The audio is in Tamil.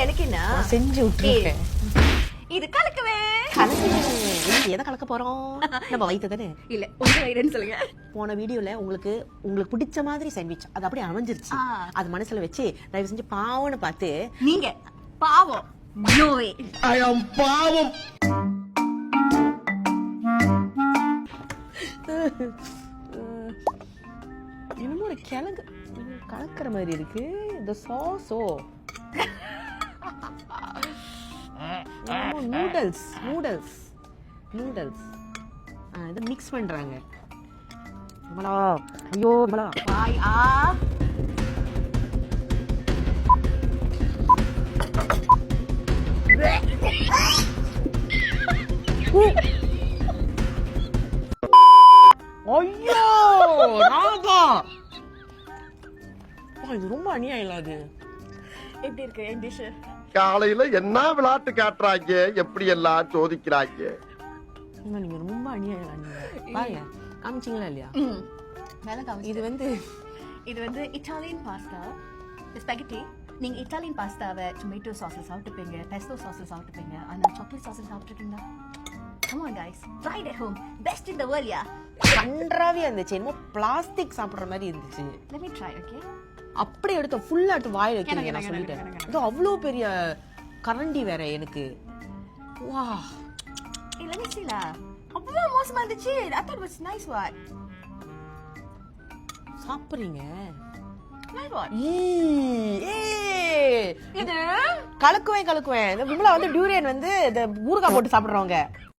எனக்கு என்ன செஞ்சு விட்டுருக்கேன். இது கலக்குவே. எதை கலக்க போறோம்? நம்ம வயிற்று தானே. இல்ல உங்க வயிறுன்னு சொல்லுங்க. போன வீடியோல உங்களுக்கு பிடிச்ச மாதிரி சாண்ட்விச் அது அப்படியே அமைஞ்சிருச்சு. அது மனசுல வச்சு தயவு செஞ்சு பாவம்னு பார்த்து நீங்க பாவம். No way. I am பாவம். இன்னமும் ஒரு கிழங்கு கலக்கிற மாதிரி இருக்கு. இந்த சாஸோ நூடல்ஸ் இதை மிக்ஸ் பண்றாங்க. ஐயோ வாய் ஆ. ஐயோ ராதா, இது ரொம்ப அநியாயம் இல்ல. அது எப்படி இருக்கு என் டிஷ்? காலையில என்ன விளையாட்டு காட்டுறாங்க, எப்படி எல்லாம் சோதிக்கிறாங்க. நீங்க ரொம்ப அநியாயம் பாருங்க. காமிச்சிங்களா இல்லையா? இது வந்து இட்டாலியன் பாஸ்தா ஸ்பெகட்டி. நீங்க இட்டாலியன் பாஸ்தாவை டொமேட்டோ சாஸ்ல சாப்பிட்டுப்பீங்க, பெஸ்டோ சாஸ்ல சாப்பிட்டுப்பீங்க, ஆனா chocolate சாஸ்ல சாப்பிட்டுருக்கீங்களா? Come on guys, try it at home. Best in the world, yeah. கன்றாவியா இருந்துச்சு. என்னமோ பிளாஸ்டிக் சாப்பிடுற மாதிரி இருந்துச்சு. Let me try, okay? அப்படியே எடுத்து ஃபுல்லா எடுத்து வாயில வைக்கிறீங்க. நான் சொல்லிட்டேன். இது அவ்வளோ பெரிய கரண்டி வேற எனக்கு. வா. Hey, let me see la. அவ்வளோ மோசமா இருந்துச்சு. I thought it was nice what? சாப்பிடுறீங்க. Nice what? இது கலக்குவேன். இந்த விமலா வந்து டியூரியன் வந்து இந்த ஊறுகாய் போட்டு சாப்பிடுறவங்க.